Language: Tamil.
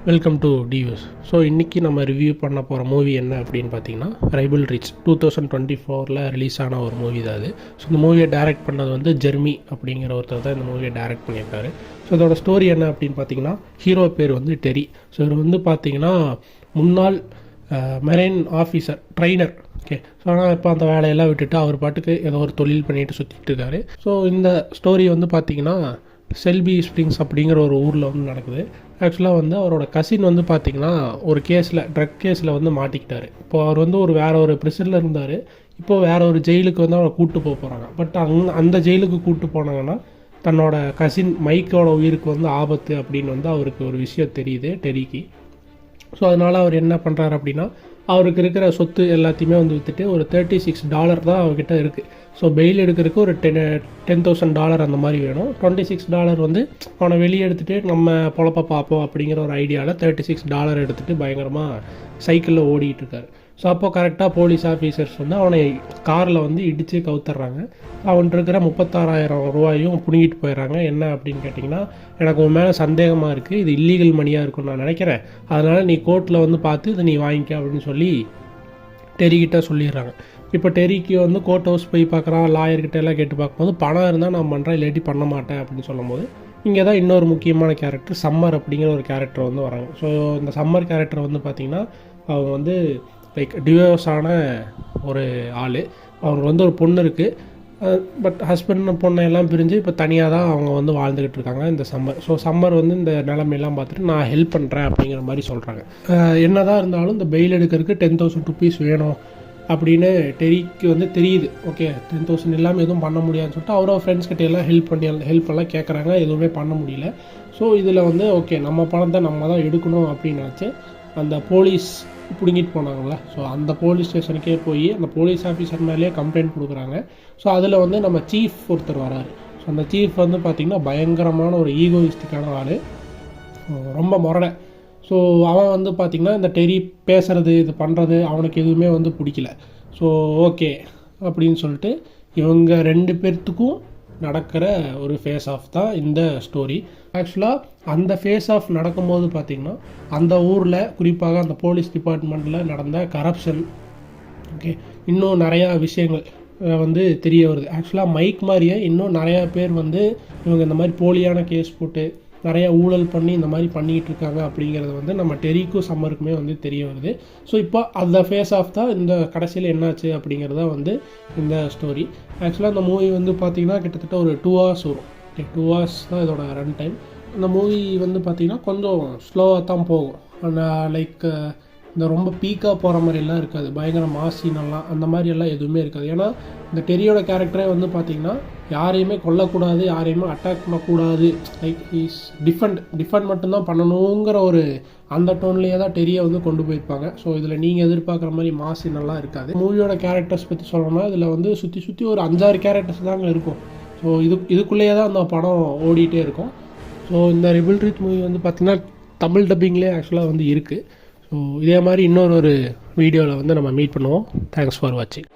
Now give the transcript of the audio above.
Welcome to டியூஸ். ஸோ இன்றைக்கி நம்ம ரிவ்யூ பண்ண போகிற மூவி என்ன அப்படின்னு பார்த்தீங்கன்னா ரைபிள் ரிச் 2024 ரிலீஸ் ஆன ஒரு மூவி தான் அது. ஸோ இந்த மூவியை டைரக்ட் பண்ணது வந்து ஜெர்மி அப்படிங்கிற ஒருத்தர் தான் இந்த மூவியை டைரக்ட் பண்ணியிருக்காரு. ஸோ இதோட ஸ்டோரி என்ன அப்படின்னு பார்த்தீங்கன்னா ஹீரோ பேர் வந்து டெரி. ஸோ இவர் வந்து பார்த்தீங்கன்னா முன்னாள் marine officer trainer. Okay, so ஆனால் இப்போ அந்த வேலையெல்லாம் விட்டுட்டு அவர் பாட்டுக்கு ஏதோ ஒரு தொழில் பண்ணிட்டு சுற்றிட்டு இருக்காரு. ஸோ இந்த ஸ்டோரி வந்து பார்த்தீங்கன்னா செல்பி ஸ்ப்ரிங்ஸ் அப்படிங்கிற ஒரு ஊரில் வந்து நடக்குது. ஆக்சுவலாக வந்து அவரோட கசின் வந்து பார்த்திங்கன்னா ஒரு கேஸில் ட்ரக் கேஸில் வந்து மாட்டிக்கிட்டார். இப்போ அவர் வந்து வேறு ஒரு ப்ரிசனில் இருந்தார். இப்போது வேறு ஒரு ஜெயிலுக்கு வந்து அவரை கூப்பிட்டு போகிறாங்க. பட் அந்த ஜெயிலுக்கு கூப்பிட்டு போனாங்கன்னா தன்னோட கசின் மைக்கோட உயிருக்கு வந்து ஆபத்து அப்படின்னு வந்து அவருக்கு ஒரு விஷயம் தெரியுது டெரிக்கு. ஸோ அதனால் அவர் என்ன பண்ணுறாரு அப்படின்னா அவருக்கு இருக்கிற சொத்து எல்லாத்தையுமே வந்து விற்றுட்டு ஒரு $36 தான் அவர்கிட்ட இருக்குது. ஸோ பெயில் எடுக்கிறதுக்கு ஒரு $10,000 அந்த மாதிரி வேணும். $26 வந்து அவனை வெளியே எடுத்துகிட்டு நம்ம பொழப்ப பார்ப்போம் அப்படிங்கிற ஒரு ஐடியாவில் $36 எடுத்துகிட்டு பயங்கரமாக சைக்கிளில் ஓடிட்டு இருக்காரு. ஸோ அப்போ கரெக்டாக போலீஸ் ஆஃபீஸர்ஸ் வந்து அவனை காரில் வந்து இடித்து கவுத்துறாங்க. அவன்கிட்ட இருக்கிற $30,000 பிடுங்கிட்டு போயிடுறாங்க. என்ன அப்படின்னு கேட்டிங்கன்னா, எனக்கு உன் மேலே சந்தேகமாக இருக்குது, இது இல்லீகல் மணியாக இருக்குன்னு நான் நினைக்கிறேன், அதனால் நீ கோர்ட்டில் வந்து பார்த்து இதை நீ வாங்கிக்க அப்படின்னு சொல்லி டெரிக்கிட்ட சொல்லிடுறாங்க. இப்போ டெரிக்கு வந்து கோர்ட் ஹவுஸ் போய் பார்க்குறான், லாயர்கிட்ட எல்லாம் கேட்டு பார்க்கும்போது பணம் இருந்தால் நான் பண்ணுறேன், இல்லாட்டி பண்ண மாட்டேன் அப்படின்னு சொல்லும்போது இங்கே தான் இன்னொரு முக்கியமான கேரக்டர் சம்மர் அப்படிங்கிற ஒரு கேரக்டர் வந்து வராங்க. ஸோ இந்த சம்மர் கேரக்டர் வந்து பார்த்திங்கன்னா அவங்க வந்து லைக் டிவோர்ஸான ஒரு ஆள். அவங்களுக்கு வந்து ஒரு பொண்ணு இருக்குது. பட் ஹஸ்பண்ட் பொண்ணை எல்லாம் பிரிஞ்சு இப்போ தனியாக தான் அவங்க வந்து வாழ்ந்துக்கிட்டு இருக்காங்க இந்த சம்மர். ஸோ சம்மர் வந்து இந்த நிலைமையெல்லாம் பார்த்துட்டு நான் ஹெல்ப் பண்ணுறேன் அப்படிங்கிற மாதிரி சொல்கிறாங்க. என்ன தான் இருந்தாலும் இந்த பெயில் எடுக்கிறதுக்கு $10,000 வேணும் அப்படின்னு டெரிக்கு வந்து தெரியுது. ஓகே, 10,000 இல்லாமல் எதுவும் பண்ண முடியாதுன்னு சொல்லிட்டு அவரோட ஃப்ரெண்ட்ஸ் கிட்ட எல்லாம் ஹெல்ப் எல்லாம் கேட்குறாங்க. எதுவுமே பண்ண முடியல. ஸோ இதில் வந்து ஓகே நம்ம பணத்தை நம்ம தான் எடுக்கணும் அப்படின்னு நினச்சி அந்த போலீஸ் பிடுங்கிட்டு போனாங்கள. ஸோ அந்த போலீஸ் ஸ்டேஷனுக்கே போய் அந்த போலீஸ் ஆஃபீஸர் மேலேயே கம்ப்ளைண்ட் கொடுக்குறாங்க. ஸோ அதில் வந்து நம்ம சீஃப் ஒருத்தர் வராரு. ஸோ அந்த சீஃப் வந்து பார்த்திங்கன்னா பயங்கரமான ஒரு ஈகோயிஸ்டிக்கான ஆள், ரொம்ப முரடை. ஸோ அவன் வந்து பார்த்திங்கன்னா இந்த டெரி பேசுகிறது இது பண்ணுறது அவனுக்கு எதுவுமே வந்து பிடிக்கல. ஸோ ஓகே அப்படின்னு சொல்லிட்டு இவங்க 2 பேர்த்துக்கும் நடக்கிற ஒரு ஃபேஸ் ஆஃப் தான் இந்த ஸ்டோரி. ஆக்சுவலாக அந்த ஃபேஸ் ஆஃப் நடக்கும்போது பார்த்திங்கன்னா அந்த ஊரில் குறிப்பாக அந்த போலீஸ் டிபார்ட்மெண்ட்டில் நடந்த கரப்ஷன், ஓகே, இன்னும் நிறையா விஷயங்கள் வந்து தெரிய வருது. ஆக்சுவலாக மைக் மாதிரியே இன்னும் நிறையா பேர் வந்து இவங்க இந்த மாதிரி போலியான கேஸ் போட்டு நிறையா ஊழல் பண்ணி இந்த மாதிரி பண்ணிகிட்டு இருக்காங்க அப்படிங்கிறது வந்து நம்ம டெரிக்கும் சம்மருக்குமே வந்து தெரிய வருது. ஸோ இப்போ அந்த ஃபேஸ் ஆஃப் தான் இந்த கடைசியில் என்னாச்சு அப்படிங்கிறத வந்து இந்த ஸ்டோரி. ஆக்சுவலாக இந்த மூவி வந்து பார்த்திங்கன்னா கிட்டத்தட்ட ஒரு 2 hours வரும். 2 hours தான் இதோட ரன் டைம். இந்த மூவி வந்து பார்த்திங்கன்னா கொஞ்சம் ஸ்லோவாக தான் போகும். ஆனால் லைக் இந்த ரொம்ப பீக்காக போகிற மாதிரிலாம் இருக்காது, பயங்கர மாசினெல்லாம் அந்த மாதிரியெல்லாம் எதுவுமே இருக்காது. ஏன்னா இந்த டெரியோட கேரக்டரே வந்து பார்த்திங்கன்னா யாரையுமே கொல்லக்கூடாது, யாரையுமே அட்டாக் பண்ணக்கூடாது, லைக் இஸ் டிஃபெண்ட் மட்டும்தான் பண்ணணுங்கிற ஒரு அந்த டோன்லேயே தான் டெரியை வந்து கொண்டு போயிருப்பாங்க. ஸோ இதில் நீங்கள் எதிர்பார்க்குற மாதிரி மாசினெல்லாம் இருக்காது. மூவியோட கேரக்டர்ஸ் பற்றி சொல்லணும்னா இதில் வந்து சுற்றி ஒரு 5-6 கேரக்டர்ஸ் தாங்க இருக்கும். ஸோ இதுக்குள்ளேயே தான் அந்த படம் ஓடிட்டே இருக்கும். ஸோ இந்த ரைபிள் ரிச் மூவி வந்து பார்த்திங்கன்னா தமிழ் டப்பிங்லேயே ஆக்சுவலாக வந்து இருக்குது. ஸோ இதே மாதிரி இன்னொரு வீடியோவில் வந்து நம்ம மீட் பண்ணுவோம். தேங்க்ஸ் ஃபார் வாட்சிங்.